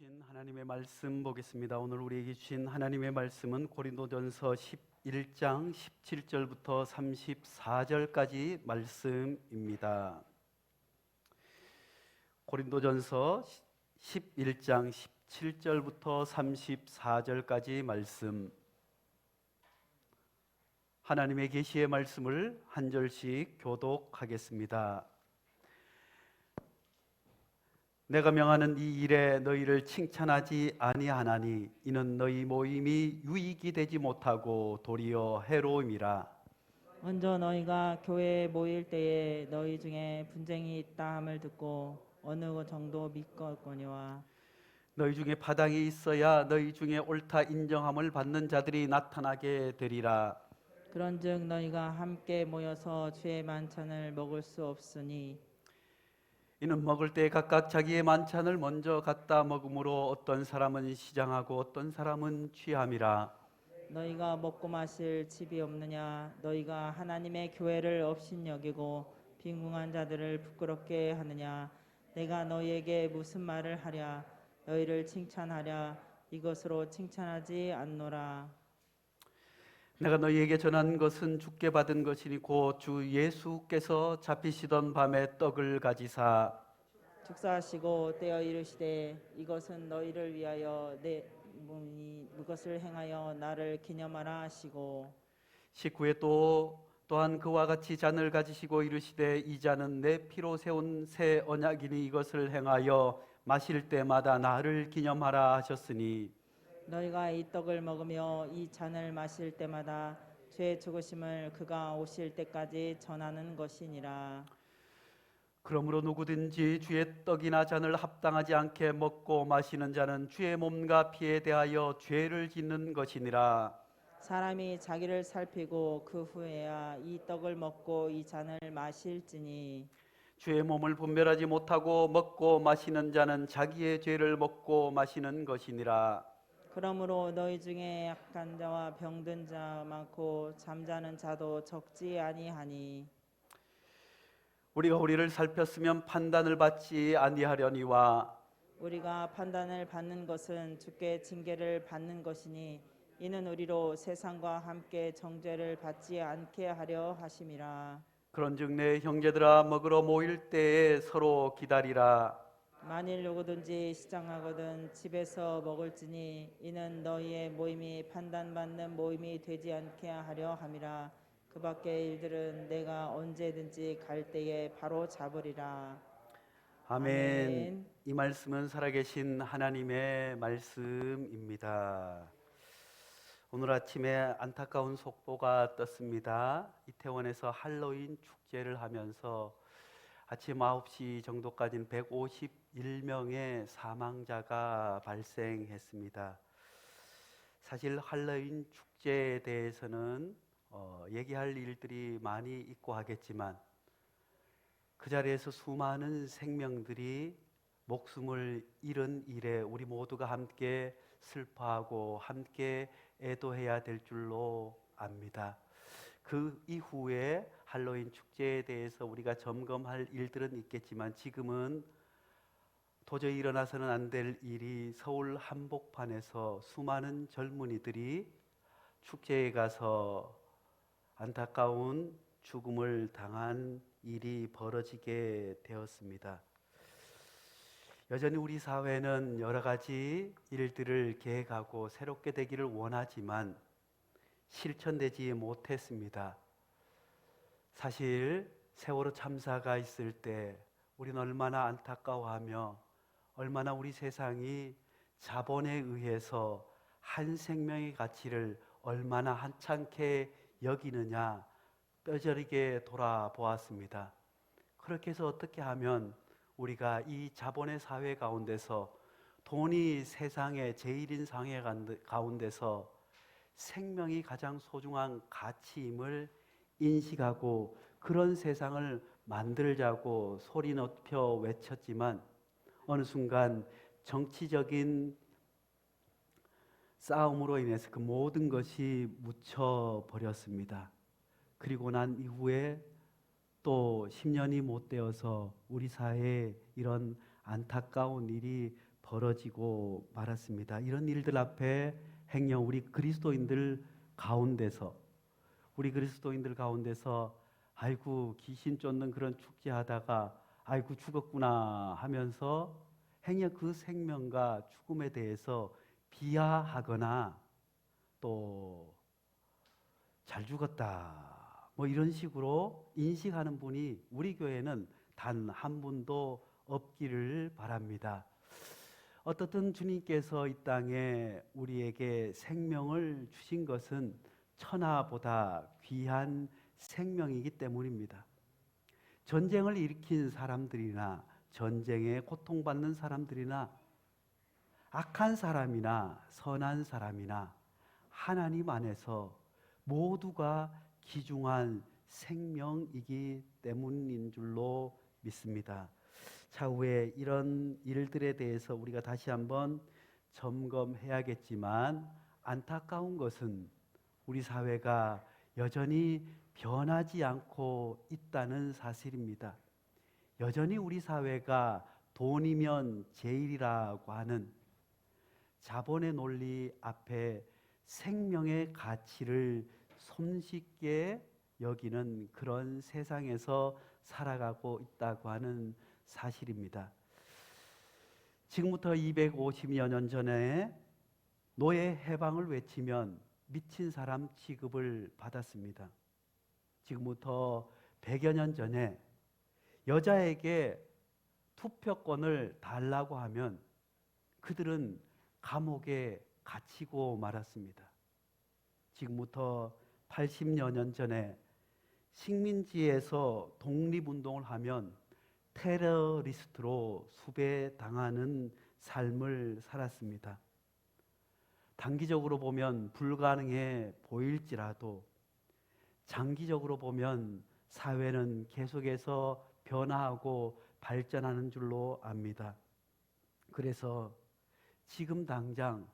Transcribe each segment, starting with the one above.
주신 하나님의 말씀 보겠습니다. 오늘 우리에게 주신 하나님의 말씀은 고린도전서 11장 17절부터 34절까지 말씀입니다. 고린도전서 11장 17절부터 34절까지 말씀, 하나님의 계시의 말씀을 한 절씩 교독하겠습니다. 내가 명하는 이 일에 너희를 칭찬하지 아니하나니 이는 너희 모임이 유익이 되지 못하고 도리어 해로움이라. 먼저 너희가 교회에 모일 때에 너희 중에 분쟁이 있다 함을 듣고 어느 정도 믿겠거니와 너희 중에 파당이 있어야 너희 중에 옳다 인정함을 받는 자들이 나타나게 되리라. 그런즉 너희가 함께 모여서 주의 만찬을 먹을 수 없으니 이는 먹을 때 각각 자기의 만찬을 먼저 갖다 먹으므로 어떤 사람은 시장하고 어떤 사람은 취함이라. 너희가 먹고 마실 집이 없느냐 너희가 하나님의 교회를 업신여기고 빈궁한 자들을 부끄럽게 하느냐 내가 너희에게 무슨 말을 하랴 너희를 칭찬하랴 이것으로 칭찬하지 않노라. 내가 너희에게 전한 것은 주께 받은 것이니 곧 주 예수께서 잡히시던 밤에 떡을 가지사 축사하시고 떼어 이르시되 이것은 너희를 위하여 내 몸이 이것을 행하여 나를 기념하라 하시고 19에 또한 그와 같이 잔을 가지시고 이르시되 이 잔은 내 피로 세운 새 언약이니 이것을 행하여 마실 때마다 나를 기념하라 하셨으니 너희가 이 떡을 먹으며 이 잔을 마실 때마다 죄의 죽으심을 그가 오실 때까지 전하는 것이니라. 그러므로 누구든지 주의 떡이나 잔을 합당하지 않게 먹고 마시는 자는 주의 몸과 피에 대하여 죄를 짓는 것이니라. 사람이 자기를 살피고 그 후에야 이 떡을 먹고 이 잔을 마실지니 주의 몸을 분별하지 못하고 먹고 마시는 자는 자기의 죄를 먹고 마시는 것이니라. 그러므로 너희 중에 약한 자와 병든 자 많고 잠자는 자도 적지 아니하니 우리가 우리를 살폈으면 판단을 받지 아니하려니와 우리가 판단을 받는 것은 주께 징계를 받는 것이니 이는 우리로 세상과 함께 정죄를 받지 않게 하려 하심이라. 그런즉 내 형제들아 먹으러 모일 때에 서로 기다리라. 만일 누구든지 시장하거든 집에서 먹을지니 이는 너희의 모임이 판단받는 모임이 되지 않게 하려 함이라. 그 밖의 일들은 내가 언제든지 갈 때에 바로 잡으리라. 아멘. 아멘. 이 말씀은 살아계신 하나님의 말씀입니다. 오늘 아침에 안타까운 속보가 떴습니다. 이태원에서 할로윈 축제를 하면서 아침 9시 정도까지는 151명의 사망자가 발생했습니다. 사실 할로윈 축제에 대해서는 얘기할 일들이 많이 있고 하겠지만 그 자리에서 수많은 생명들이 목숨을 잃은 일에 우리 모두가 함께 슬퍼하고 함께 애도해야 될 줄로 압니다. 그 이후에 할로윈 축제에 대해서 우리가 점검할 일들은 있겠지만 지금은 도저히 일어나서는 안 될 일이 서울 한복판에서 수많은 젊은이들이 축제에 가서 안타까운 죽음을 당한 일이 벌어지게 되었습니다. 여전히 우리 사회는 여러 가지 일들을 계획하고 새롭게 되기를 원하지만 실천되지 못했습니다. 사실 세월호 참사가 있을 때 우리는 얼마나 안타까워하며 얼마나 우리 세상이 자본에 의해서 한 생명의 가치를 얼마나 한찮게 여기느냐 뼈저리게 돌아보았습니다. 그렇게 해서 어떻게 하면 우리가 이 자본의 사회 가운데서 돈이 세상의 제일인 상해 가운데서 생명이 가장 소중한 가치임을 인식하고 그런 세상을 만들자고 소리 높여 외쳤지만 어느 순간 정치적인 싸움으로 인해서 그 모든 것이 묻혀버렸습니다. 그리고 난 이후에 또 10년이 못 되어서 우리 사회에 이런 안타까운 일이 벌어지고 말았습니다. 이런 일들 앞에 행여 우리 그리스도인들 가운데서 아이고 귀신 쫓는 그런 축제하다가 아이고 죽었구나 하면서 행여 그 생명과 죽음에 대해서 비하하거나 또 잘 죽었다 뭐 이런 식으로 인식하는 분이 우리 교회는 단 한 분도 없기를 바랍니다. 어떻든 주님께서 이 땅에 우리에게 생명을 주신 것은 천하보다 귀한 생명이기 때문입니다. 전쟁을 일으킨 사람들이나 전쟁에 고통받는 사람들이나 악한 사람이나 선한 사람이나 하나님 안에서 모두가 귀중한 생명이기 때문인 줄로 믿습니다. 차후에 이런 일들에 대해서 우리가 다시 한번 점검해야겠지만 안타까운 것은 우리 사회가 여전히 변하지 않고 있다는 사실입니다. 여전히 우리 사회가 돈이면 제일이라고 하는 자본의 논리 앞에 생명의 가치를 손쉽게 여기는 그런 세상에서 살아가고 있다고 하는 사실입니다. 지금부터 250여 년 전에 노예 해방을 외치면 미친 사람 취급을 받았습니다. 지금부터 100여 년 전에 여자에게 투표권을 달라고 하면 그들은 감옥에 갇히고 말았습니다. 지금부터 80여 년 전에 식민지에서 독립운동을 하면 테러리스트로 수배당하는 삶을 살았습니다. 단기적으로 보면 불가능해 보일지라도 장기적으로 보면 사회는 계속해서 변화하고 발전하는 줄로 압니다. 그래서 지금 당장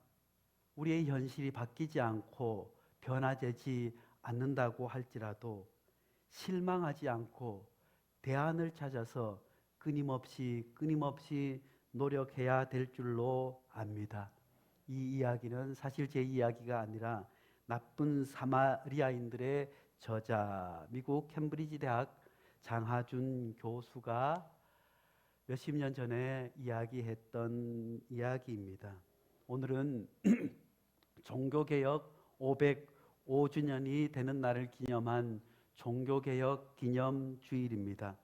우리의 현실이 바뀌지 않고 변화되지 않는다고 할지라도 실망하지 않고 대안을 찾아서 끊임없이 노력해야 될 줄로 압니다. 이 이야기는 사실 제 이야기가 아니라 나쁜 사마리아인들의 저자 미국 캠브리지 대학 장하준 교수가 몇십 년 전에 이야기했던 이야기입니다. 오늘은 종교개혁 505주년이 되는 날을 기념한 종교개혁 기념주일입니다.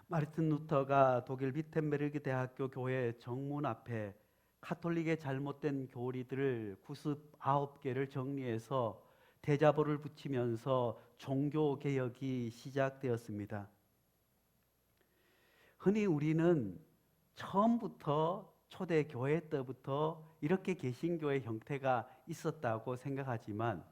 마르틴 루터가 독일 비텐베르그 대학교 교회 정문 앞에 카톨릭의 잘못된 교리들을 99개를 정리해서 대자보를 붙이면서 종교개혁이 시작되었습니다. 흔히 우리는 처음부터 초대교회 때부터 이렇게 개신교의 형태가 있었다고 생각하지만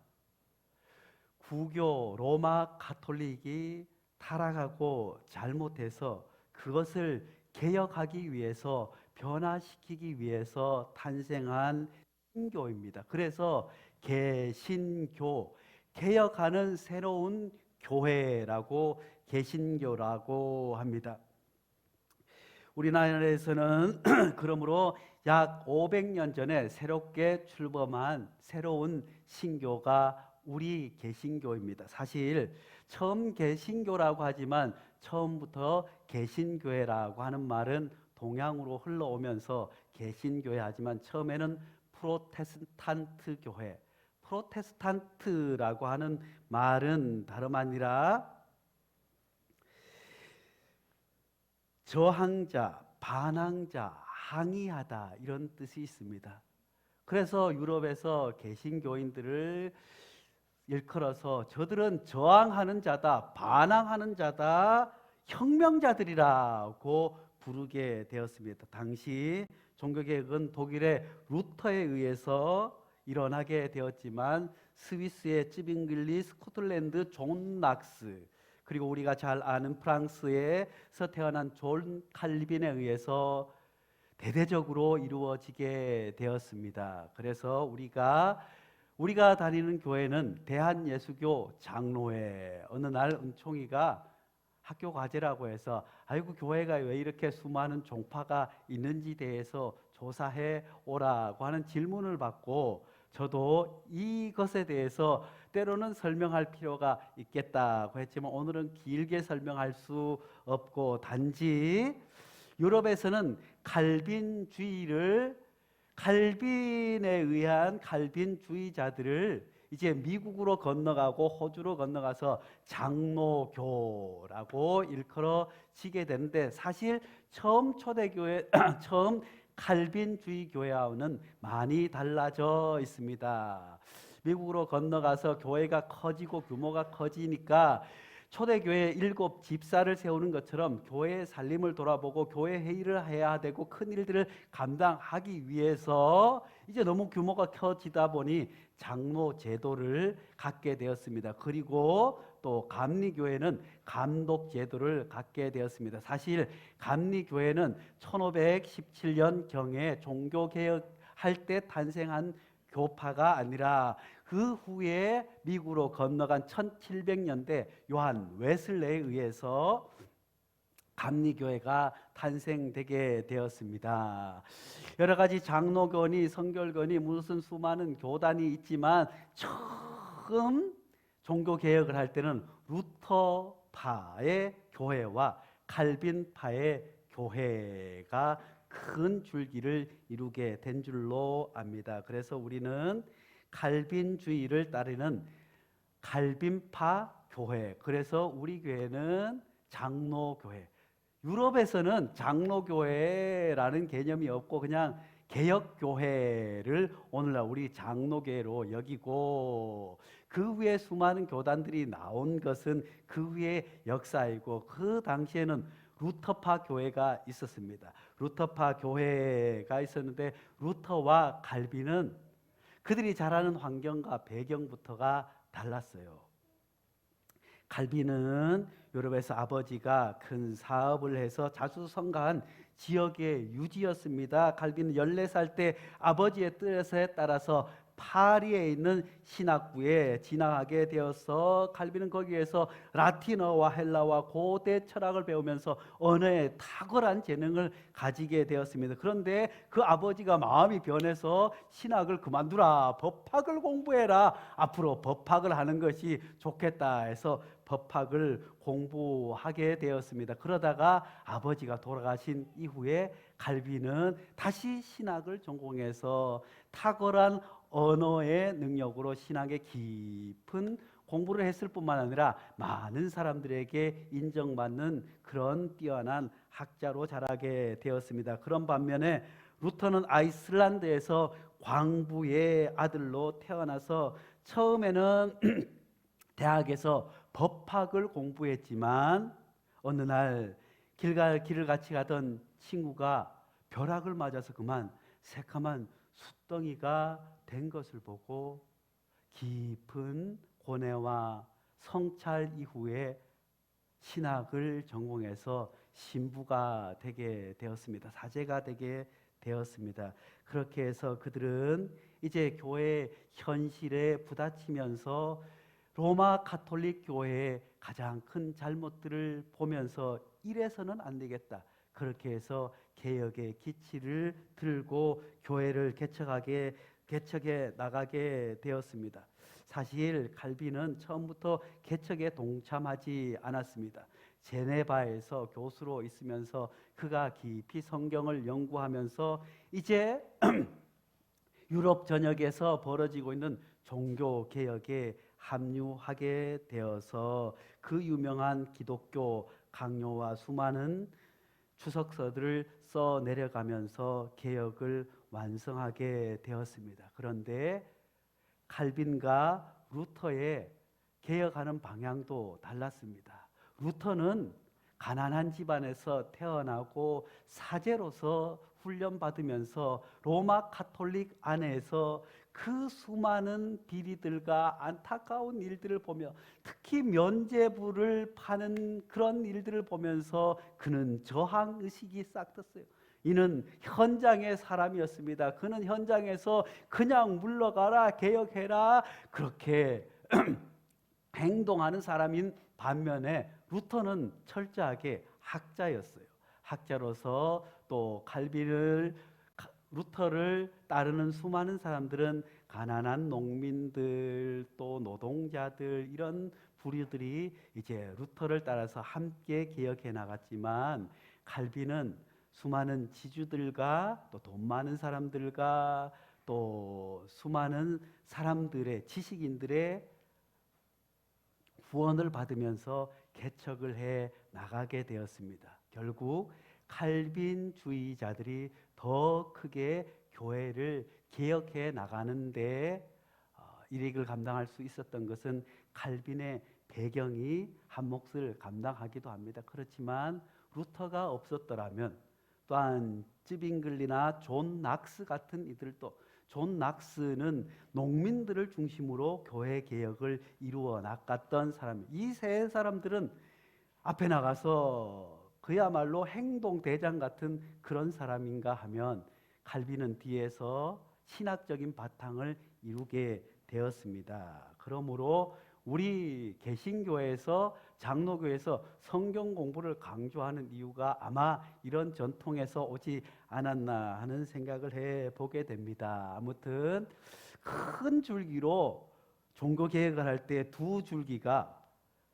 구교 로마 가톨릭이 타락하고 잘못해서 그것을 개혁하기 위해서 변화시키기 위해서 탄생한 신교입니다. 그래서 개신교, 개혁하는 새로운 교회라고 개신교라고 합니다. 우리나라에서는 그러므로 약 500년 전에 새롭게 출범한 새로운 신교가 우리 개신교입니다. 사실 처음 개신교라고 하지만 처음부터 개신교회라고 하는 말은 동양으로 흘러오면서 개신교회 하지만 처음에는 프로테스탄트 교회, 프로테스탄트라고 하는 말은 다름 아니라 저항자, 반항자, 항의하다 이런 뜻이 있습니다. 그래서 유럽에서 개신교인들을 일컬어서 저들은 저항하는 자다, 반항하는 자다, 혁명자들이라고 부르게 되었습니다. 당시 종교개혁은 독일의 루터에 의해서 일어나게 되었지만 스위스의 찌빙글리, 스코틀랜드 존 낙스, 그리고 우리가 잘 아는 프랑스에서 태어난 존 칼빈에 의해서 대대적으로 이루어지게 되었습니다. 그래서 우리가 다니는 교회는 대한예수교 장로회, 어느 날 은총이가 학교 과제라고 해서 아이고 교회가 왜 이렇게 수많은 종파가 있는지 대해서 조사해 오라고 하는 질문을 받고 저도 이것에 대해서 때로는 설명할 필요가 있겠다고 했지만 오늘은 길게 설명할 수 없고 단지 유럽에서는 칼빈에 의한 칼빈주의자들을 이제 미국으로 건너가고 호주로 건너가서 장로교라고 일컬어지게 되는데 사실 처음 초대교회 처음 칼빈주의 교회와는 많이 달라져 있습니다. 미국으로 건너가서 교회가 커지고 규모가 커지니까 초대교회 7 집사를 세우는 것처럼 교회의 살림을 돌아보고 교회 회의를 해야 되고 큰 일들을 감당하기 위해서 이제 너무 규모가 커지다 보니 장로 제도를 갖게 되었습니다. 그리고 또 감리교회는 감독 제도를 갖게 되었습니다. 사실 감리교회는 1517년경에 종교개혁할 때 탄생한 교파가 아니라 그 후에 미국으로 건너간 1700년대 요한 웨슬레에 의해서 감리교회가 탄생되게 되었습니다. 여러 가지 장로교니 성결교니 무슨 수많은 교단이 있지만 처음 종교개혁을 할 때는 루터파의 교회와 칼빈파의 교회가 큰 줄기를 이루게 된 줄로 압니다. 그래서 우리는 칼빈주의를 따르는 칼빈파 교회, 그래서 우리 교회는 장로교회. 유럽에서는 장로교회라는 개념이 없고 그냥 개혁교회를 오늘날 우리 장로교회로 여기고 그 위에 수많은 교단들이 나온 것은 그 위의 역사이고 그 당시에는 루터파 교회가 있었습니다. 루터파 교회가 있었는데 루터와 칼빈은 그들이 자라는 환경과 배경부터가 달랐어요. 칼빈은 유럽에서 아버지가 큰 사업을 해서 자수성가한 지역의 유지였습니다. 칼빈은 14살 때 아버지의 뜻에 따라서 파리에 있는 신학부에 진학하게 되어서 칼빈은 거기에서 라틴어와 헬라와 고대 철학을 배우면서 언어에 탁월한 재능을 가지게 되었습니다. 그런데 그 아버지가 마음이 변해서 신학을 그만두라, 법학을 공부해라, 앞으로 법학을 하는 것이 좋겠다 해서 법학을 공부하게 되었습니다. 그러다가 아버지가 돌아가신 이후에 칼빈은 다시 신학을 전공해서 탁월한 언어의 능력으로 신학의 깊은 공부를 했을 뿐만 아니라 많은 사람들에게 인정받는 그런 뛰어난 학자로 자라게 되었습니다. 그런 반면에 루터는 아이슬란드에서 광부의 아들로 태어나서 처음에는 대학에서 법학을 공부했지만 어느 날 길을 같이 가던 친구가 벼락을 맞아서 그만 새카만 숫덩이가 된 것을 보고 깊은 고뇌와 성찰 이후에 신학을 전공해서 신부가 되게 되었습니다. 사제가 되게 되었습니다. 그렇게 해서 그들은 이제 교회 현실에 부딪히면서 로마 가톨릭 교회의 가장 큰 잘못들을 보면서 이래서는 안 되겠다. 그렇게 해서 개혁의 기치를 들고 교회를 개척해 나가게 되었습니다. 사실 칼빈은 처음부터 개척에 동참하지 않았습니다. 제네바에서 교수로 있으면서 그가 깊이 성경을 연구하면서 이제 유럽 전역에서 벌어지고 있는 종교 개혁에 합류하게 되어서 그 유명한 기독교 강요와 수많은 추석서들을 써 내려가면서 개혁을 완성하게 되었습니다. 그런데 칼빈과 루터의 개혁하는 방향도 달랐습니다. 루터는 가난한 집안에서 태어나고 사제로서 훈련받으면서 로마 가톨릭 안에서 그 수많은 비리들과 안타까운 일들을 보며 특히 면죄부를 파는 그런 일들을 보면서 그는 저항의식이 싹 떴어요. 이는 현장의 사람이었습니다. 그는 현장에서 그냥 물러가라, 개혁해라 그렇게 행동하는 사람인 반면에 루터는 철저하게 학자였어요. 학자로서 또 루터를 따르는 수많은 사람들은 가난한 농민들 또 노동자들 이런 부류들이 이제 루터를 따라서 함께 개혁해 나갔지만 칼빈은 수많은 지주들과 또 돈 많은 사람들과 또 수많은 사람들의 지식인들의 구원을 받으면서 개척을 해 나가게 되었습니다. 결국 칼빈주의자들이 더 크게 교회를 개혁해 나가는데 일익을 감당할 수 있었던 것은 칼빈의 배경이 한 몫을 감당하기도 합니다. 그렇지만 루터가 없었더라면 또한 쯔빙글리나 존 낙스 같은 이들도 존 낙스는 농민들을 중심으로 교회 개혁을 이루어 나갔던 사람. 이 세 사람들은 앞에 나가서 그야말로 행동 대장 같은 그런 사람인가 하면 칼빈은 뒤에서 신학적인 바탕을 이루게 되었습니다. 그러므로 우리 개신교에서 장로교에서 성경 공부를 강조하는 이유가 아마 이런 전통에서 오지 않았나 하는 생각을 해보게 됩니다. 아무튼 큰 줄기로 종교 개혁을 할 때 두 줄기가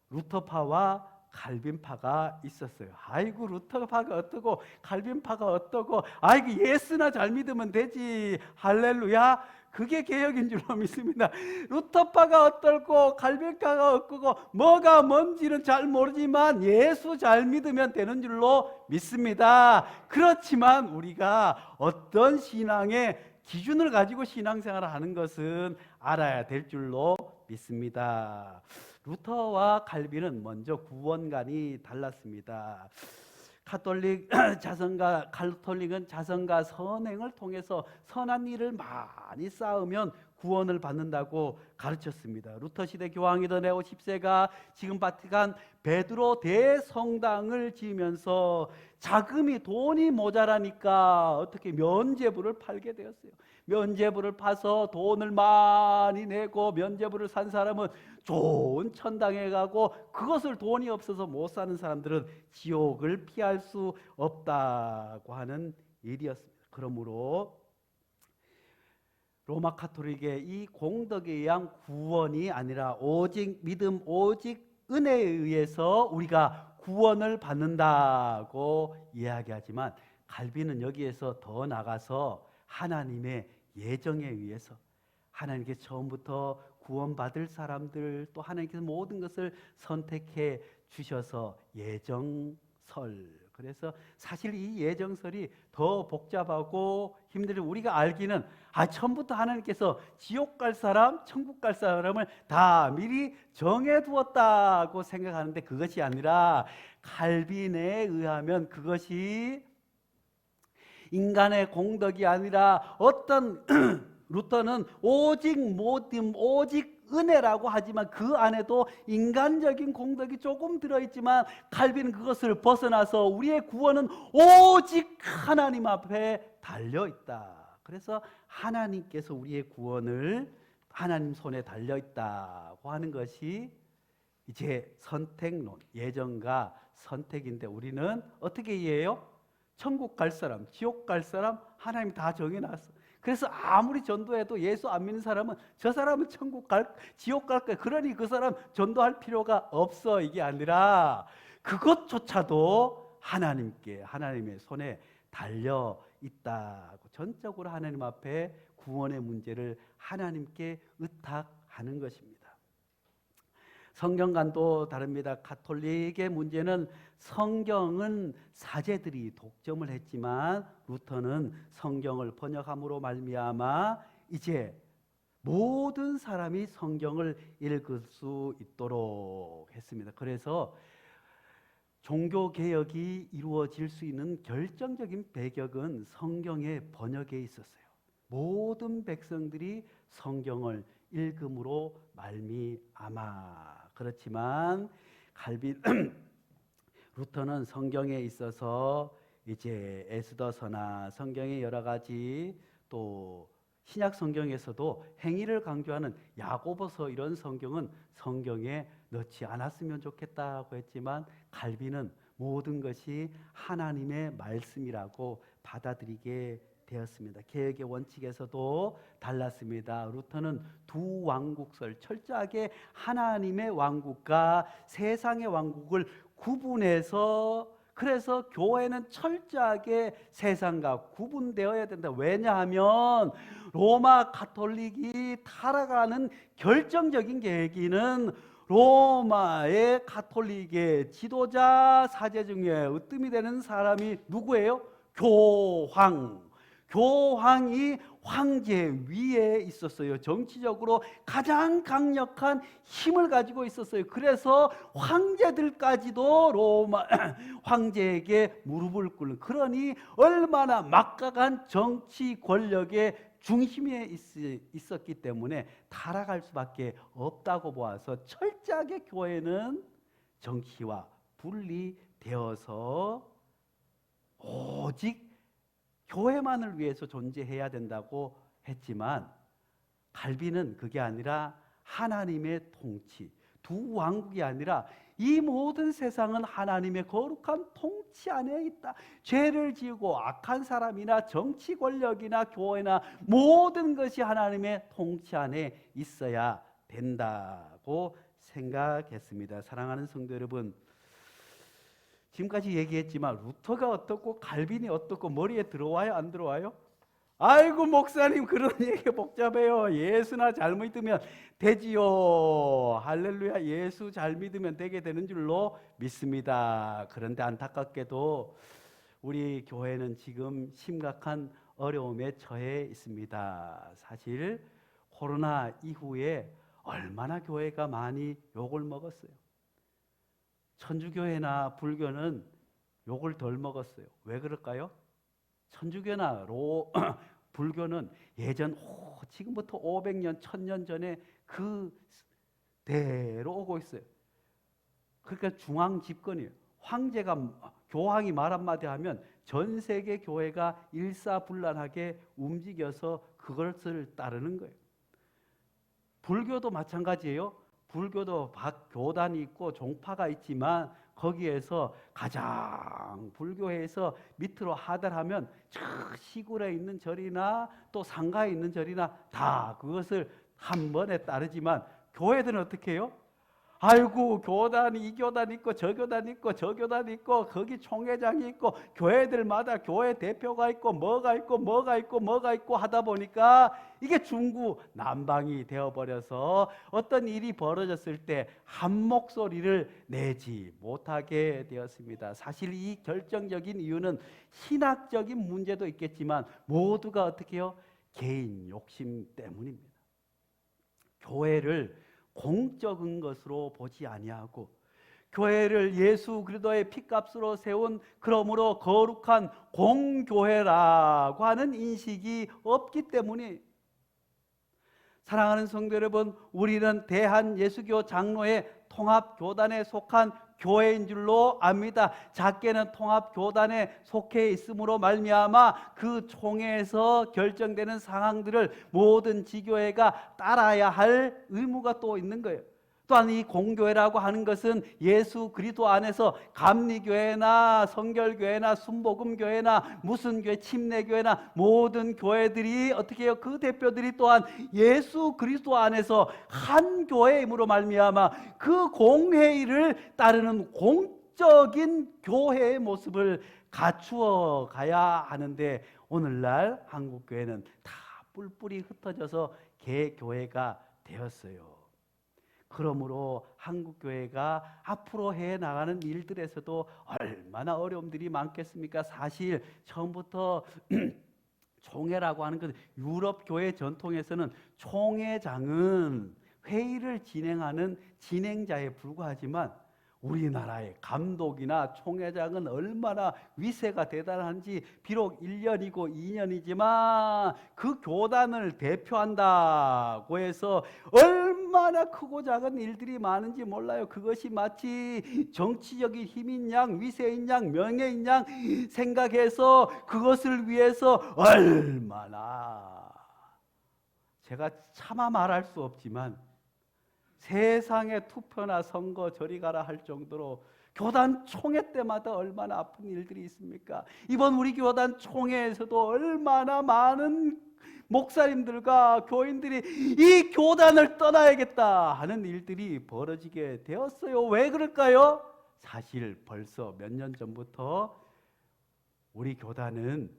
루터파와 칼빈파가 있었어요. 아이고 루터파가 어떠고 칼빈파가 어떠고 아이고 예수나 잘 믿으면 되지 할렐루야. 그게 개혁인 줄로 믿습니다. 루터파가 어떨고 칼빈파가 어떠고 뭐가 뭔지는 잘 모르지만 예수 잘 믿으면 되는 줄로 믿습니다. 그렇지만 우리가 어떤 신앙의 기준을 가지고 신앙생활을 하는 것은 알아야 될 줄로 믿습니다. 루터와 칼빈은 먼저 구원관이 달랐습니다. 카톨릭은 자선과 선행을 통해서 선한 일을 많이 쌓으면 구원을 받는다고 가르쳤습니다. 루터 시대 교황이던 레오 10세가 지금 바티칸 베드로 대성당을 지으면서 자금이 돈이 모자라니까 어떻게 면죄부를 팔게 되었어요. 면죄부를 파서 돈을 많이 내고 면죄부를 산 사람은 좋은 천당에 가고 그것을 돈이 없어서 못 사는 사람들은 지옥을 피할 수 없다고 하는 일이었습니다. 그러므로 로마 카톨릭의 이 공덕에 의한 구원이 아니라 오직 믿음, 오직 은혜에 의해서 우리가 구원을 받는다고 이야기하지만 칼빈은 여기에서 더 나가서 하나님의 예정에 의해서 하나님께 처음부터 구원받을 사람들 또 하나님께서 모든 것을 선택해 주셔서 예정설. 그래서 사실 이 예정설이 더 복잡하고 힘들어 우리가 알기는 처음부터 하나님께서 지옥 갈 사람, 천국 갈 사람을 다 미리 정해 두었다고 생각하는데 그것이 아니라 칼빈에 의하면 그것이 인간의 공덕이 아니라 어떤 루터는 오직 모든 오직 은혜라고 하지만 그 안에도 인간적인 공덕이 조금 들어있지만 칼빈은 그것을 벗어나서 우리의 구원은 오직 하나님 앞에 달려있다. 그래서 하나님께서 우리의 구원을 하나님 손에 달려있다고 하는 것이 이제 선택론, 예정과 선택인데 우리는 어떻게 이해해요? 천국 갈 사람, 지옥 갈 사람 하나님 다 정해놨어. 그래서 아무리 전도해도 예수 안 믿는 사람은 저 사람은 지옥 갈 거야. 그러니 그 사람 전도할 필요가 없어. 이게 아니라 그것조차도 하나님의 손에 달려 있다고 전적으로 하나님 앞에 구원의 문제를 하나님께 의탁하는 것입니다. 성경관도 다릅니다. 가톨릭의 문제는 성경은 사제들이 독점을 했지만 루터는 성경을 번역함으로 말미암아 이제 모든 사람이 성경을 읽을 수 있도록 했습니다. 그래서 종교개혁이 이루어질 수 있는 결정적인 배경은 성경의 번역에 있었어요. 모든 백성들이 성경을 읽음으로 말미암아. 그렇지만 루터는 성경에 있어서 이제 에스더서나 성경의 여러 가지 또 신약 성경에서도 행위를 강조하는 야고보서 이런 성경은 성경에 넣지 않았으면 좋겠다고 했지만 칼빈은 모든 것이 하나님의 말씀이라고 받아들이게 되었습니다. 개혁의 원칙에서도 달랐습니다. 루터는 두 왕국설, 철저하게 하나님의 왕국과 세상의 왕국을 구분해서, 그래서 교회는 철저하게 세상과 구분되어야 된다. 왜냐하면 로마 가톨릭이 타락하는 결정적인 계기는 로마의 가톨릭의 지도자 사제 중에 으뜸이 되는 사람이 누구예요? 교황. 교황이 황제 위에 있었어요. 정치적으로 가장 강력한 힘을 가지고 있었어요. 그래서 황제들까지도 로마 황제에게 무릎을 꿇는, 그러니 얼마나 막강한 정치 권력의 중심에 있었기 때문에 타락할 수밖에 없다고 보아서 철저하게 교회는 정치와 분리되어서 오직 교회만을 위해서 존재해야 된다고 했지만, 칼빈은 그게 아니라 하나님의 통치, 두 왕국이 아니라 이 모든 세상은 하나님의 거룩한 통치 안에 있다. 죄를 지고 악한 사람이나 정치 권력이나 교회나 모든 것이 하나님의 통치 안에 있어야 된다고 생각했습니다. 사랑하는 성도 여러분, 지금까지 얘기했지만 루터가 어떻고 칼빈이 어떻고 머리에 들어와요, 안 들어와요? 아이고 목사님 그런 얘기 복잡해요. 예수나 잘 믿으면 되지요. 할렐루야. 예수 잘 믿으면 되게 되는 줄로 믿습니다. 그런데 안타깝게도 우리 교회는 지금 심각한 어려움에 처해 있습니다. 사실 코로나 이후에 얼마나 교회가 많이 욕을 먹었어요. 천주교회나 불교는 욕을 덜 먹었어요. 왜 그럴까요? 천주교나 불교는 예전 지금부터 500년, 1000년 전에 그대로 오고 있어요. 그러니까 중앙 집권이에요. 황제가, 교황이 말 한마디 하면 전 세계 교회가 일사불란하게 움직여서 그것을 따르는 거예요. 불교도 마찬가지예요. 불교도 교단이 있고 종파가 있지만 거기에서 가장 불교에서 밑으로 하달하면 저 시골에 있는 절이나 또 상가에 있는 절이나 다 그것을 한 번에 따르지만, 교회들은 어떻게 해요? 아이고 교단이 이 교단 있고 저 교단 있고 저 교단 있고 거기 총회장이 있고 교회들마다 교회 대표가 있고 뭐가 있고 뭐가 있고 뭐가 있고 하다 보니까 이게 중구난방이 되어버려서 어떤 일이 벌어졌을 때 한 목소리를 내지 못하게 되었습니다. 사실 이 결정적인 이유는 신학적인 문제도 있겠지만 모두가 어떻게 해요? 개인 욕심 때문입니다. 교회를 공적인 것으로 보지 아니하고 교회를 예수 그리스도의 피값으로 세운, 그러므로 거룩한 공교회라고 하는 인식이 없기 때문에, 사랑하는 성도 여러분, 우리는 대한예수교 장로회 통합교단에 속한 교회인 줄로 압니다. 작게는 통합교단에 속해 있음으로 말미암아 그 총회에서 결정되는 상황들을 모든 지교회가 따라야 할 의무가 또 있는 거예요. 또한 이 공교회라고 하는 것은 예수 그리스도 안에서 감리교회나 성결교회나 순복음교회나 무슨 교회, 침례교회나 모든 교회들이 어떻게 해요? 그 대표들이 또한 예수 그리스도 안에서 한 교회임으로 말미암아 그 공회의를 따르는 공적인 교회의 모습을 갖추어 가야 하는데, 오늘날 한국교회는 다 뿔뿔이 흩어져서 개교회가 되었어요. 그러므로 한국교회가 앞으로 해나가는 일들에서도 얼마나 어려움들이 많겠습니까? 사실 처음부터 총회라고 하는 것, 유럽 교회 전통에서는 총회장은 회의를 진행하는 진행자에 불과하지만 우리나라의 감독이나 총회장은 얼마나 위세가 대단한지, 비록 1년이고 2년이지만 그 교단을 대표한다고 해서 얼마나 크고 작은 일들이 많은지 몰라요. 그것이 마치 정치적인 힘인 양, 위세인 양, 명예인 양 생각해서 그것을 위해서 얼마나 제가 차마 말할 수 없지만 세상에 투표나 선거 저리 가라 할 정도로 교단 총회 때마다 얼마나 아픈 일들이 있습니까? 이번 우리 교단 총회에서도 얼마나 많은 목사님들과 교인들이 이 교단을 떠나야겠다 하는 일들이 벌어지게 되었어요. 왜 그럴까요? 사실 벌써 몇 년 전부터 우리 교단은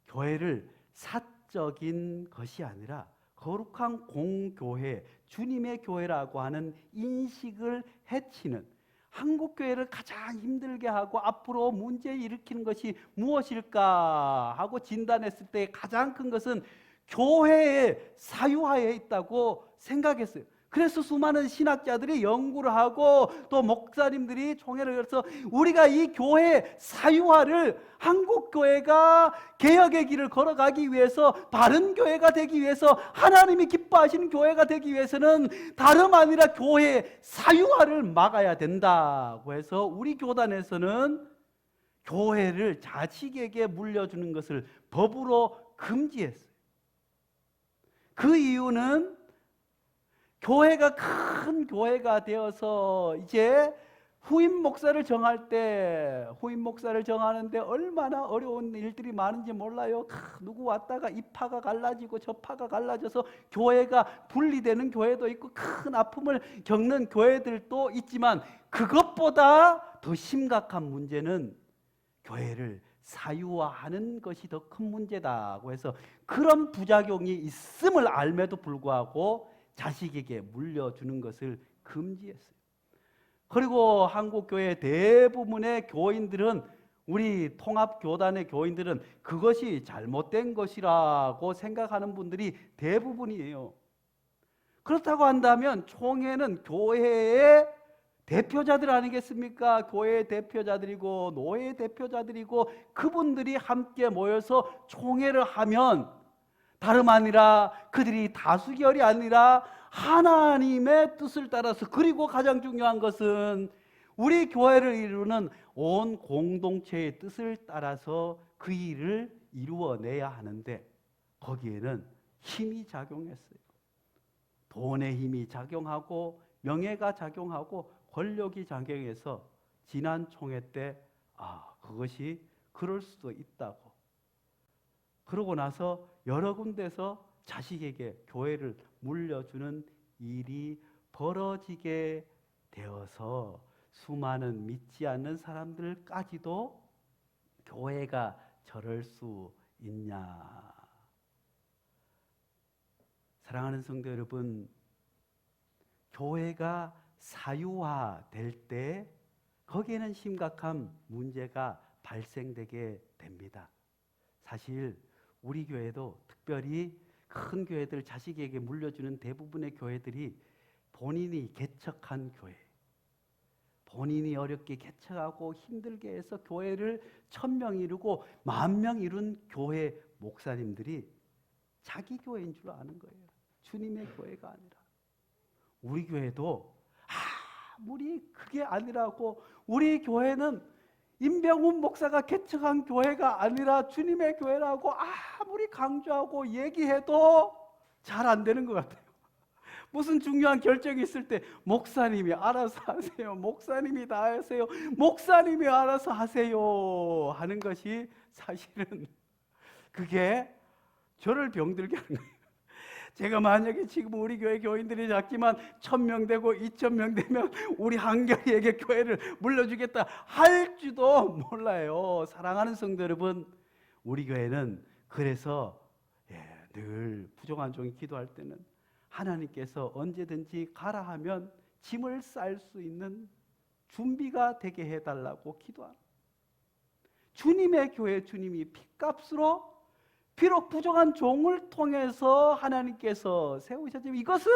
교회를 사적인 것이 아니라 거룩한 공교회, 주님의 교회라고 하는 인식을 해치는, 한국교회를 가장 힘들게 하고 앞으로 문제 일으키는 것이 무엇일까 하고 진단했을 때 가장 큰 것은 교회의 사유화에 있다고 생각했어요. 그래서 수많은 신학자들이 연구를 하고 또 목사님들이 총회를 열어서 우리가 이 교회 사유화를, 한국교회가 개혁의 길을 걸어가기 위해서, 바른 교회가 되기 위해서, 하나님이 기뻐하시는 교회가 되기 위해서는 다름 아니라 교회의 사유화를 막아야 된다고 해서 우리 교단에서는 교회를 자식에게 물려주는 것을 법으로 금지했어요. 그 이유는 교회가 큰 교회가 되어서 이제 후임 목사를 정할 때, 후임 목사를 정하는데 얼마나 어려운 일들이 많은지 몰라요. 누구 왔다가 이 파가 갈라지고 저 파가 갈라져서 교회가 분리되는 교회도 있고 큰 아픔을 겪는 교회들도 있지만, 그것보다 더 심각한 문제는 교회를 사유화하는 것이 더 큰 문제다고 해서 그런 부작용이 있음을 알매도 불구하고 자식에게 물려주는 것을 금지했어요. 그리고 한국교회 대부분의 교인들은, 우리 통합교단의 교인들은 그것이 잘못된 것이라고 생각하는 분들이 대부분이에요. 그렇다고 한다면 총회는 교회의 대표자들 아니겠습니까? 교회의 대표자들이고 노예의 대표자들이고 그분들이 함께 모여서 총회를 하면 다름 아니라 그들이 다수결이 아니라 하나님의 뜻을 따라서, 그리고 가장 중요한 것은 우리 교회를 이루는 온 공동체의 뜻을 따라서 그 일을 이루어내야 하는데, 거기에는 힘이 작용했어요. 돈의 힘이 작용하고 명예가 작용하고 권력이 작용해서 지난 총회 때 그것이 그럴 수도 있다고, 그러고 나서 여러 군데서 자식에게 교회를 물려주는 일이 벌어지게 되어서 수많은 믿지 않는 사람들까지도 교회가 저럴 수 있냐. 사랑하는 성도 여러분, 교회가 사유화될 때 거기에는 심각한 문제가 발생되게 됩니다. 사실 우리 교회도 특별히 큰 교회들 자식에게 물려주는 대부분의 교회들이 본인이 개척한 교회, 본인이 어렵게 개척하고 힘들게 해서 교회를 1000명 이루고 10,000명 이룬 교회 목사님들이 자기 교회인 줄 아는 거예요. 주님의 교회가 아니라. 우리 교회도 아무리 그게 아니라고, 우리 교회는 임병훈 목사가 개척한 교회가 아니라 주님의 교회라고 아무리 강조하고 얘기해도 잘 안 되는 것 같아요. 무슨 중요한 결정이 있을 때 목사님이 알아서 하세요, 목사님이 다 하세요, 목사님이 알아서 하세요 하는 것이 사실은 그게 저를 병들게 하는 거예요. 제가 만약에 지금 우리 교회 교인들이 작지만 1000명 되고 2000명 되면 우리 한결이에게 교회를 물려주겠다 할지도 몰라요. 사랑하는 성도 여러분, 우리 교회는 그래서 늘 부정한 종이 기도할 때는 하나님께서 언제든지 가라 하면 짐을 쌀 수 있는 준비가 되게 해달라고 기도합니다. 주님의 교회, 주님이 핏값으로 비록 부정한 종을 통해서 하나님께서 세우셨지만 이것은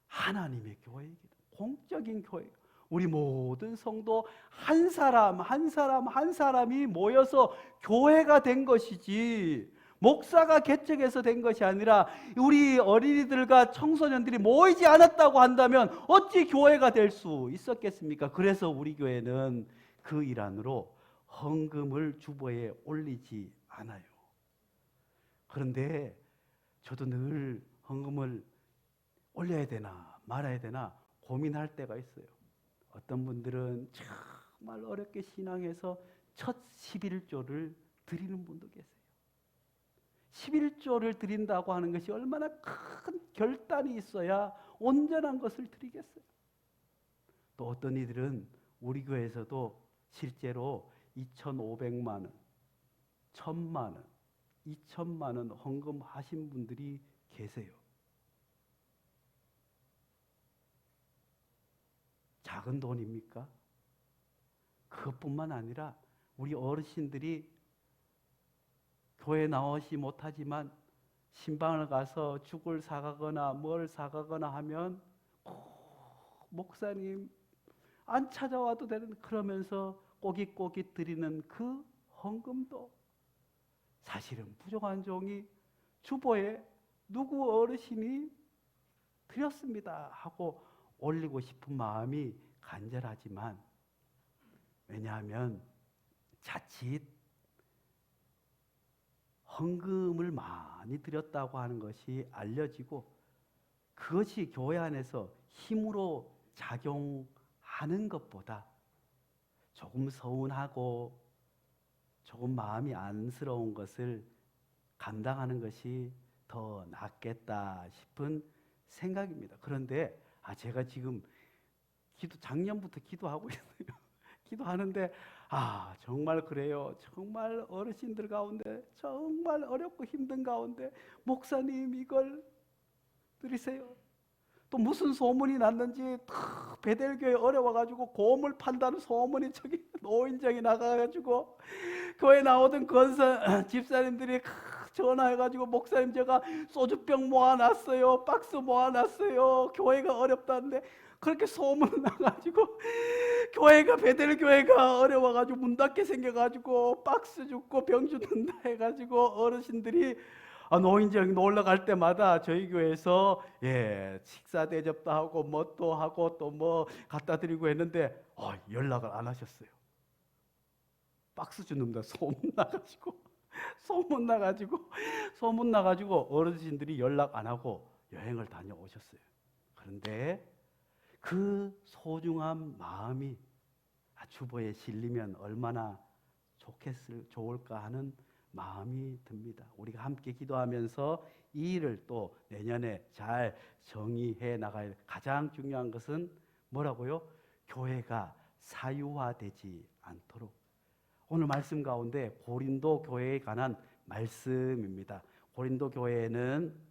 하나님의 교회이기도, 공적인 교회. 우리 모든 성도 한 사람 한 사람 한 사람이 모여서 교회가 된 것이지, 목사가 개척해서 된 것이 아니라 우리 어린이들과 청소년들이 모이지 않았다고 한다면 어찌 교회가 될 수 있었겠습니까? 그래서 우리 교회는 그 일환으로 헌금을 주보에 올리지 않아요. 그런데 저도 늘 헌금을 올려야 되나 말아야 되나 고민할 때가 있어요. 어떤 분들은 정말 어렵게 신앙해서 첫 11조를 드리는 분도 계세요. 11조를 드린다고 하는 것이 얼마나 큰 결단이 있어야 온전한 것을 드리겠어요. 또 어떤 이들은 우리 교회에서도 실제로 2,500만 원, 1,000만 원, 2,000만 원 헌금하신 분들이 계세요. 작은 돈입니까? 그것뿐만 아니라 우리 어르신들이 교회 나오시 못하지만 신방을 가서 죽을 사가거나 뭘 사가거나 하면 목사님 안 찾아와도 되는 그러면서 꼬깃꼬깃 드리는 그 헌금도 사실은 부족한 종이 주보에 누구 어르신이 드렸습니다 하고 올리고 싶은 마음이 간절하지만, 왜냐하면 자칫 헌금을 많이 드렸다고 하는 것이 알려지고 그것이 교회 안에서 힘으로 작용하는 것보다 조금 서운하고 조금 마음이 안쓰러운 것을 감당하는 것이 더 낫겠다 싶은 생각입니다. 그런데 제가 지금 작년부터 기도하고 있어요. 기도하는데 정말 그래요. 정말 어르신들 가운데 정말 어렵고 힘든 가운데 목사님 이걸 드리세요. 또 무슨 소문이 났는지 베델교회 어려워가지고 고물 판다는 소문이 저기 노인정이 나가가지고 교회 나오던 권사 집사님들이 전화해가지고 목사님 제가 소주병 모아놨어요. 박스 모아놨어요. 교회가 어렵다는데 그렇게 소문 나가지고 교회가 베델교회가 어려워가지고 문 닫게 생겨가지고 박스 줍고 병 주는다 해가지고 어르신들이 노인정 놀러 갈 때마다 저희 교회에서 식사 대접도 하고 뭣도 하고 또 뭐 갖다 드리고 했는데 연락을 안 하셨어요. 박스 주는다 소문 나가지고 어르신들이 연락 안 하고 여행을 다녀오셨어요. 그런데 그 소중한 마음이 주보에 실리면 얼마나 좋을까 하는 마음이 듭니다. 우리가 함께 기도하면서 이 일을 또 내년에 잘 정의해 나가야 될 가장 중요한 것은 뭐라고요? 교회가 사유화되지 않도록. 오늘 말씀 가운데 고린도 교회에 관한 말씀입니다. 고린도 교회는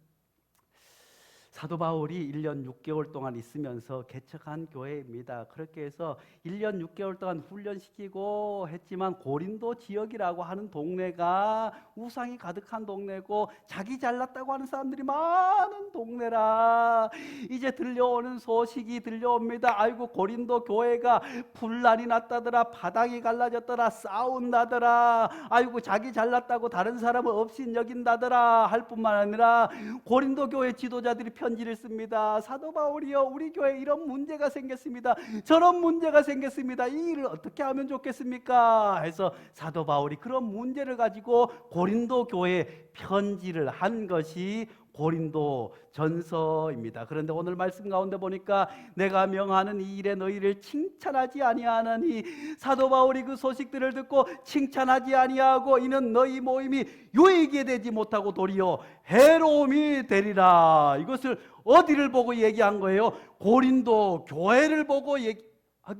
사도 바울이 1년 6개월 동안 있으면서 개척한 교회입니다. 그렇게 해서 1년 6개월 동안 훈련시키고 했지만 고린도 지역이라고 하는 동네가 우상이 가득한 동네고 자기 잘났다고 하는 사람들이 많은 동네라 이제 들려오는 소식이 들려옵니다. 아이고 고린도 교회가 분란이 났다더라, 바닥이 갈라졌더라, 싸운다더라, 아이고 자기 잘났다고 다른 사람을 업신여긴다더라 할 뿐만 아니라 고린도 교회 지도자들이 편지를 씁니다. 사도 바울이요, 우리 교회에 이런 문제가 생겼습니다. 저런 문제가 생겼습니다. 이 일을 어떻게 하면 좋겠습니까? 해서 사도 바울이 그런 문제를 가지고 고린도 교회에 편지를 한 것이 고린도 전서입니다. 그런데 오늘 말씀 가운데 보니까 내가 명하는 이 일에 너희를 칭찬하지 아니하나니, 사도 바울이 그 소식들을 듣고 칭찬하지 아니하고 이는 너희 모임이 유익이 되지 못하고 도리어 해로움이 되리라. 이것을 어디를 보고 얘기한 거예요? 고린도 교회를 보고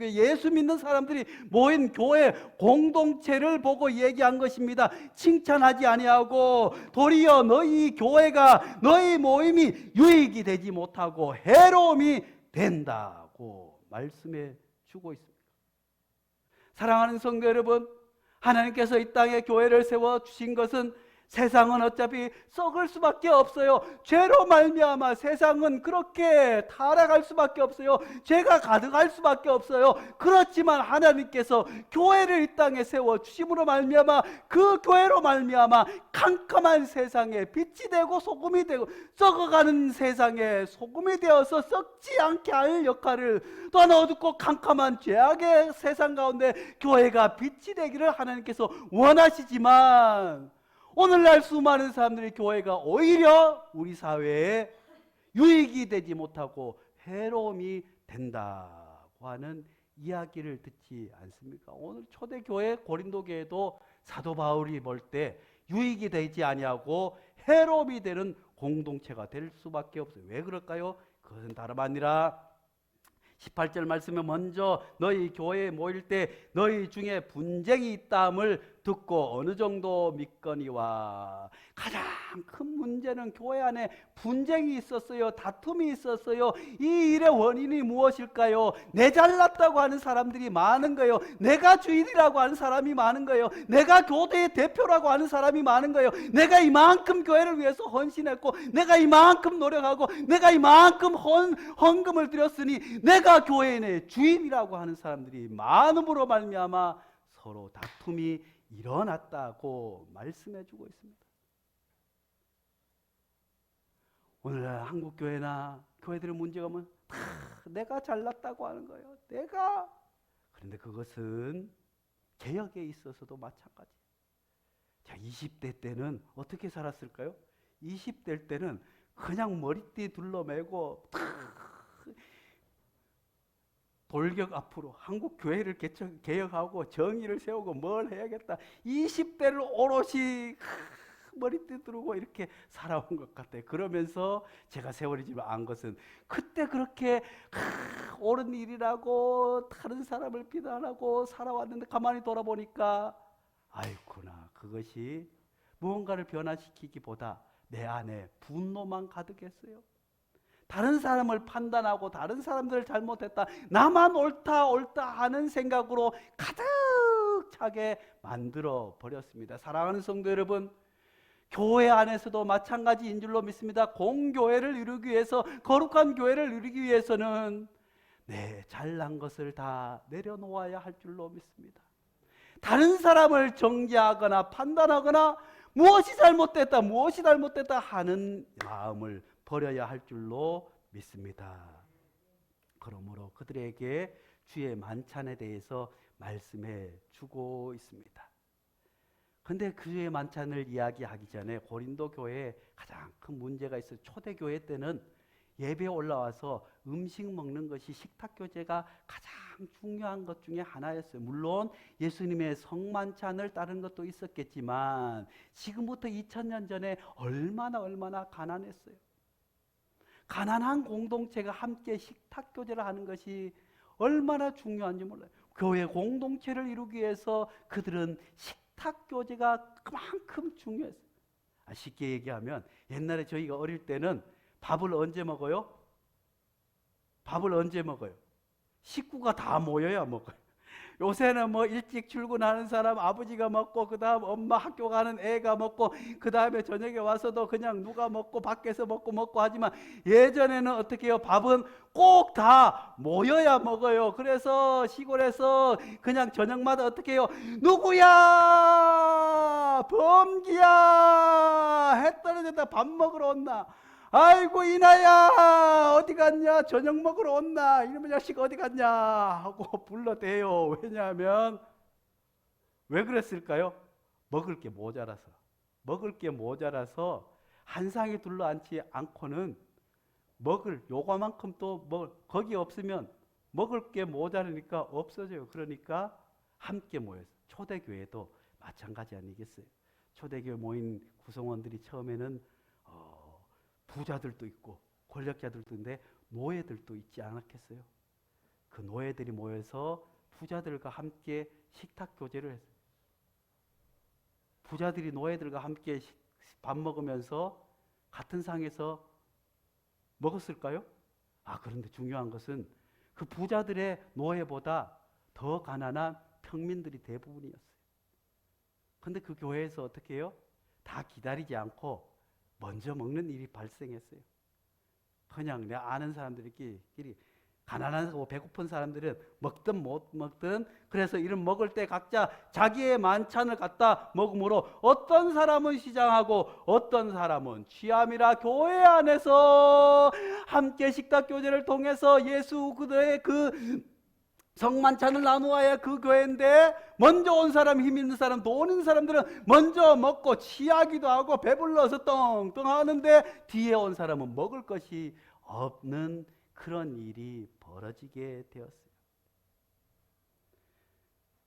예수 믿는 사람들이 모인 교회 공동체를 보고 얘기한 것입니다. 칭찬하지 아니하고 도리어 너희 교회가 너희 모임이 유익이 되지 못하고 해로움이 된다고 말씀해 주고 있습니다. 사랑하는 성도 여러분, 하나님께서 이 땅에 교회를 세워 주신 것은 세상은 어차피 썩을 수밖에 없어요. 죄로 말미암아 세상은 그렇게 타락할 수밖에 없어요. 죄가 가득할 수밖에 없어요. 그렇지만 하나님께서 교회를 이 땅에 세워 주심으로 말미암아 그 교회로 말미암아 캄캄한 세상에 빛이 되고 소금이 되고 썩어가는 세상에 소금이 되어서 썩지 않게 할 역할을, 또한 어둡고 캄캄한 죄악의 세상 가운데 교회가 빛이 되기를 하나님께서 원하시지만 오늘날 수많은 사람들이 교회가 오히려 우리 사회에 유익이 되지 못하고 해로움이 된다고 하는 이야기를 듣지 않습니까? 오늘 초대교회 고린도 교회도 사도 바울이 볼 때 유익이 되지 아니하고 해로움이 되는 공동체가 될 수밖에 없어요. 왜 그럴까요? 그것은 다름 아니라 18절 말씀에 먼저 너희 교회에 모일 때 너희 중에 분쟁이 있다함을 듣고 어느 정도 믿거니와. 가장 큰 문제는 교회 안에 분쟁이 있었어요. 다툼이 있었어요. 이 일의 원인이 무엇일까요? 내 잘났다고 하는 사람들이 많은 거예요. 내가 주일이라고 하는 사람이 많은 거예요. 내가 교대의 대표라고 하는 사람이 많은 거예요. 내가 이만큼 교회를 위해서 헌신했고, 내가 이만큼 노력하고, 내가 이만큼 헌금을 드렸으니 내가 교회의 주인이라고 하는 사람들이 많음으로 말미암아 서로 다툼이 일어났다고 말씀해주고 있습니다. 오늘날 한국 교회나 교회들의 문제가 뭐 다 내가 잘났다고 하는 거예요. 내가. 그런데 그것은 개혁에 있어서도 마찬가지. 자, 20대 때는 어떻게 살았을까요? 20대 때는 그냥 머리띠 둘러매고 돌격 앞으로 한국 교회를 개혁하고 정의를 세우고 뭘 해야겠다. 20대를 오롯이 머리띠 두르고 이렇게 살아온 것 같아요. 그러면서 제가 세월이 지금 안 것은 그때 그렇게 옳은 일이라고 다른 사람을 비난하고 살아왔는데 가만히 돌아보니까 아이구나, 그것이 무언가를 변화시키기보다 내 안에 분노만 가득했어요. 다른 사람을 판단하고 다른 사람들을 잘못했다, 나만 옳다 하는 생각으로 가득 차게 만들어 버렸습니다. 사랑하는 성도 여러분, 교회 안에서도 마찬가지인 줄로 믿습니다. 공교회를 이루기 위해서, 거룩한 교회를 이루기 위해서는 잘난 것을 다 내려놓아야 할 줄로 믿습니다. 다른 사람을 정죄하거나 판단하거나 무엇이 잘못됐다 하는 마음을 버려야 할 줄로 믿습니다. 그러므로 그들에게 주의 만찬에 대해서 말씀해 주고 있습니다. 그런데 그 주의 만찬을 이야기하기 전에 고린도 교회에 가장 큰 문제가 있어요. 초대교회 때는 예배에 올라와서 음식 먹는 것이 식탁교제가 가장 중요한 것 중에 하나였어요. 물론 예수님의 성만찬을 따른 것도 있었겠지만 지금부터 2000년 전에 얼마나 가난했어요. 가난한 공동체가 함께 식탁교제를 하는 것이 얼마나 중요한지 몰라요. 교회 공동체를 이루기 위해서 그들은 식탁교제가 그만큼 중요했어요. 쉽게 얘기하면 옛날에 저희가 어릴 때는 밥을 언제 먹어요? 식구가 다 모여야 먹어요. 요새는 뭐 일찍 출근하는 사람 아버지가 먹고, 그 다음 엄마 학교 가는 애가 먹고, 그 다음에 저녁에 와서도 그냥 누가 먹고 밖에서 먹고 하지만 예전에는 어떻게 해요? 밥은 꼭 다 모여야 먹어요. 그래서 시골에서 그냥 저녁마다 어떻게 해요? 누구야? 범기야? 해 떨어졌다 밥 먹으러 온나? 아이고 이나야 어디 갔냐? 저녁 먹으러 온나? 이놈의 자식 어디 갔냐? 하고 불러대요. 왜냐하면 왜 그랬을까요? 먹을 게 모자라서 한 상에 둘러앉지 않고는 요거만큼 또 거기 없으면 먹을 게 모자라니까 없어져요. 그러니까 함께 모여서, 초대교회도 마찬가지 아니겠어요? 초대교회 모인 구성원들이 처음에는 부자들도 있고 권력자들도 있는데 노예들도 있지 않았겠어요? 그 노예들이 모여서 부자들과 함께 식탁교제를 했어요. 부자들이 노예들과 함께 밥 먹으면서 같은 상에서 먹었을까요? 그런데 중요한 것은 그 부자들의 노예보다 더 가난한 평민들이 대부분이었어요. 그런데 그 교회에서 어떻게 해요? 다 기다리지 않고 먼저 먹는 일이 발생했어요. 그냥 내가 아는 사람들끼리, 가난하고 배고픈 사람들은 먹든 못 먹든, 그래서 이런 먹을 때 각자 자기의 만찬을 갖다 먹으므로 어떤 사람은 시장하고 어떤 사람은 취함이라 교회 안에서 함께 식탁교제를 통해서 예수 그들의 그 성만찬을 나누어야 그 교회인데 먼저 온 사람, 힘 있는 사람, 돈 있는 사람들은 먼저 먹고 취하기도 하고 배불러서 떵떵 하는데 뒤에 온 사람은 먹을 것이 없는 그런 일이 벌어지게 되었어요.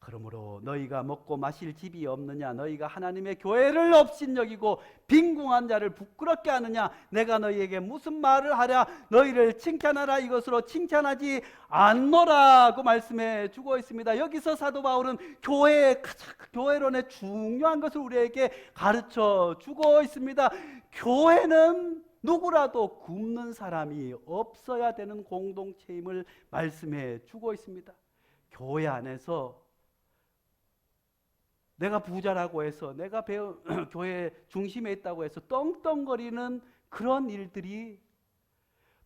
그러므로 너희가 먹고 마실 집이 없느냐? 너희가 하나님의 교회를 업신여기고 빈궁한 자를 부끄럽게 하느냐? 내가 너희에게 무슨 말을 하랴? 너희를 칭찬하라 이것으로 칭찬하지 않노라고 말씀해 주고 있습니다. 여기서 사도 바울은 교회론의 중요한 것을 우리에게 가르쳐 주고 있습니다. 교회는 누구라도 굶는 사람이 없어야 되는 공동체임을 말씀해 주고 있습니다. 교회 안에서 내가 부자라고 해서 내가 교회 중심에 있다고 해서 떵떵거리는 그런 일들이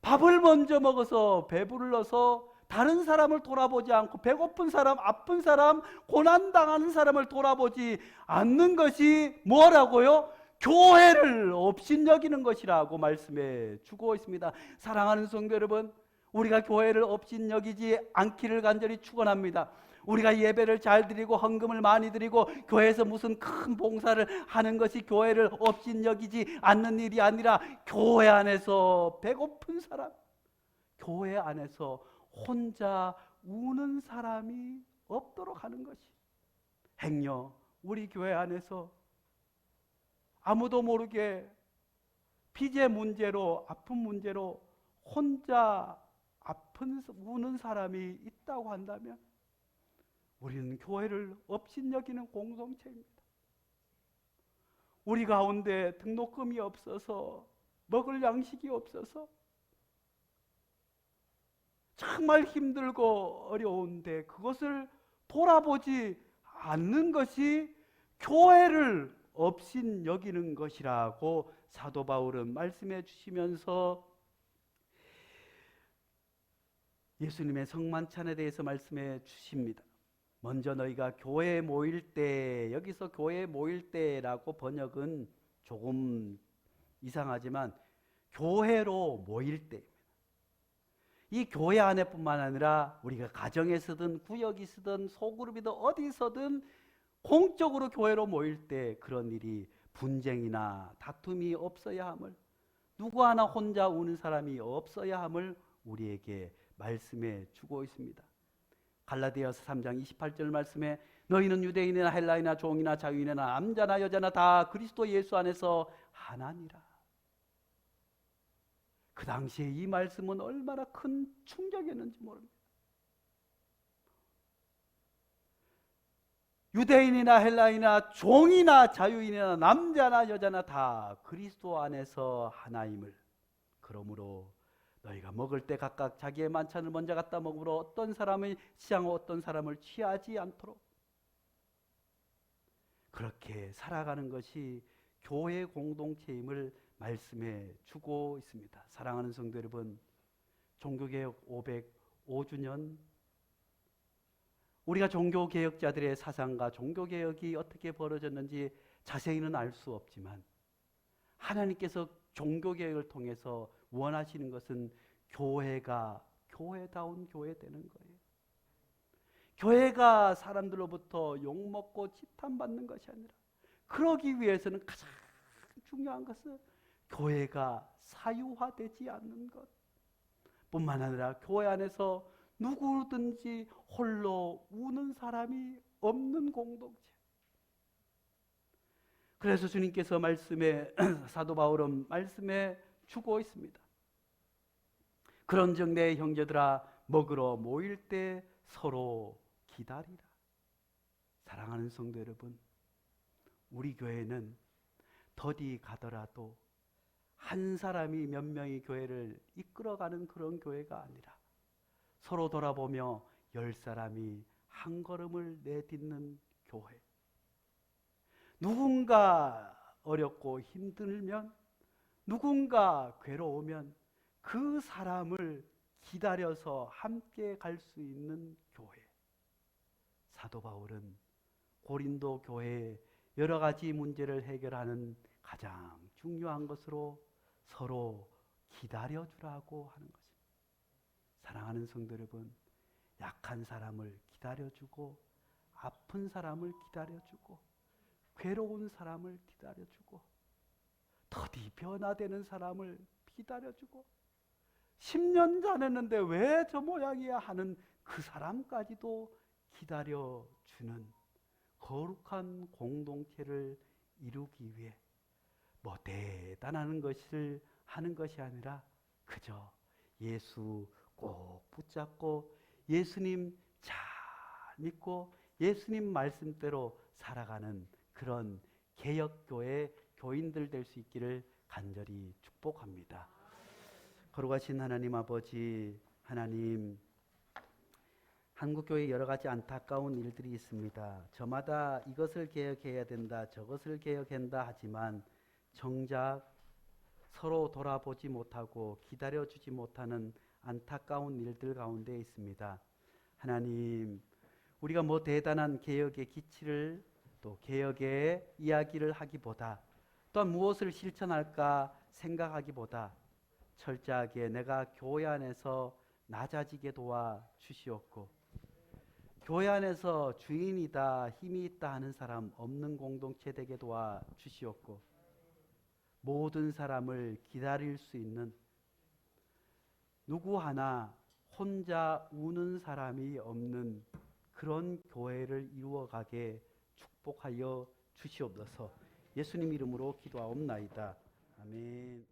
밥을 먼저 먹어서 배불러서 다른 사람을 돌아보지 않고 배고픈 사람, 아픈 사람, 고난당하는 사람을 돌아보지 않는 것이 뭐라고요? 교회를 업신여기는 것이라고 말씀해 주고 있습니다. 사랑하는 성도 여러분, 우리가 교회를 업신여기지 않기를 간절히 축원합니다. 우리가 예배를 잘 드리고 헌금을 많이 드리고 교회에서 무슨 큰 봉사를 하는 것이 교회를 업신여기지 않는 일이 아니라 교회 안에서 배고픈 사람, 교회 안에서 혼자 우는 사람이 없도록 하는 것이 행여 우리 교회 안에서 아무도 모르게 빚의 문제로 아픈 문제로 혼자 우는 사람이 있다고 한다면 우리는 교회를 업신여기는 공동체입니다. 우리 가운데 등록금이 없어서 먹을 양식이 없어서 정말 힘들고 어려운데 그것을 돌아보지 않는 것이 교회를 업신여기는 것이라고 사도 바울은 말씀해 주시면서 예수님의 성만찬에 대해서 말씀해 주십니다. 먼저 너희가 교회에 모일 때, 여기서 교회에 모일 때라고 번역은 조금 이상하지만 교회로 모일 때, 이 교회 안에뿐만 아니라 우리가 가정에서든 구역이서든 소그룹이든 어디서든 공적으로 교회로 모일 때 그런 일이 분쟁이나 다툼이 없어야 함을, 누구 하나 혼자 우는 사람이 없어야 함을 우리에게 말씀해 주고 있습니다. 갈라디아서 3장 28절 말씀에 너희는 유대인이나 헬라이나 종이나 자유인이나 남자나 여자나 다 그리스도 예수 안에서 하나니라. 그 당시에 이 말씀은 얼마나 큰 충격이었는지 모릅니다. 유대인이나 헬라이나 종이나 자유인이나 남자나 여자나 다 그리스도 안에서 하나임을, 그러므로 너희가 먹을 때 각각 자기의 만찬을 먼저 갖다 먹으므로 어떤 사람을 취하고 어떤 사람을 취하지 않도록 그렇게 살아가는 것이 교회 공동체임을 말씀해 주고 있습니다. 사랑하는 성도 여러분, 종교개혁 505주년, 우리가 종교개혁자들의 사상과 종교개혁이 어떻게 벌어졌는지 자세히는 알 수 없지만 하나님께서 종교개혁을 통해서 원하시는 것은 교회가 교회다운 교회 되는 거예요. 교회가 사람들로부터 욕먹고 지탄받는 것이 아니라, 그러기 위해서는 가장 중요한 것은 교회가 사유화되지 않는 것 뿐만 아니라 교회 안에서 누구든지 홀로 우는 사람이 없는 공동체. 그래서 주님께서 말씀에 사도 바울은 말씀에 주고 있습니다. 그런즉 내 형제들아 먹으러 모일 때 서로 기다리라. 사랑하는 성도 여러분, 우리 교회는 더디 가더라도 한 사람이 몇 명이 교회를 이끌어가는 그런 교회가 아니라 서로 돌아보며 10사람이 한 걸음을 내딛는 교회. 누군가 어렵고 힘들면, 누군가 괴로우면 그 사람을 기다려서 함께 갈 수 있는 교회. 사도 바울은 고린도 교회의 여러 가지 문제를 해결하는 가장 중요한 것으로 서로 기다려주라고 하는 것입니다. 사랑하는 성도 여러분, 약한 사람을 기다려주고 아픈 사람을 기다려주고 괴로운 사람을 기다려주고 더디 변화되는 사람을 기다려주고 10년 지났는데 왜 저 모양이야 하는 그 사람까지도 기다려주는 거룩한 공동체를 이루기 위해 뭐 대단한 것을 하는 것이 아니라 그저 예수 꼭 붙잡고 예수님 잘 믿고 예수님 말씀대로 살아가는 그런 개혁교회 교인들 될 수 있기를 간절히 축복합니다. 거룩하신 하나님 아버지, 하나님, 한국교회에 여러 가지 안타까운 일들이 있습니다. 저마다 이것을 개혁해야 된다, 저것을 개혁한다 하지만 정작 서로 돌아보지 못하고 기다려주지 못하는 안타까운 일들 가운데 있습니다. 하나님, 우리가 뭐 대단한 개혁의 기치를 또 개혁의 이야기를 하기보다 또한 무엇을 실천할까 생각하기보다 철저하게 내가 교회 안에서 낮아지게 도와 주시옵고 교회 안에서 주인이다 힘이 있다 하는 사람 없는 공동체 되게 도와 주시옵고 모든 사람을 기다릴 수 있는 누구 하나 혼자 우는 사람이 없는 그런 교회를 이루어가게 축복하여 주시옵소서. 예수님 이름으로 기도하옵나이다. 아멘.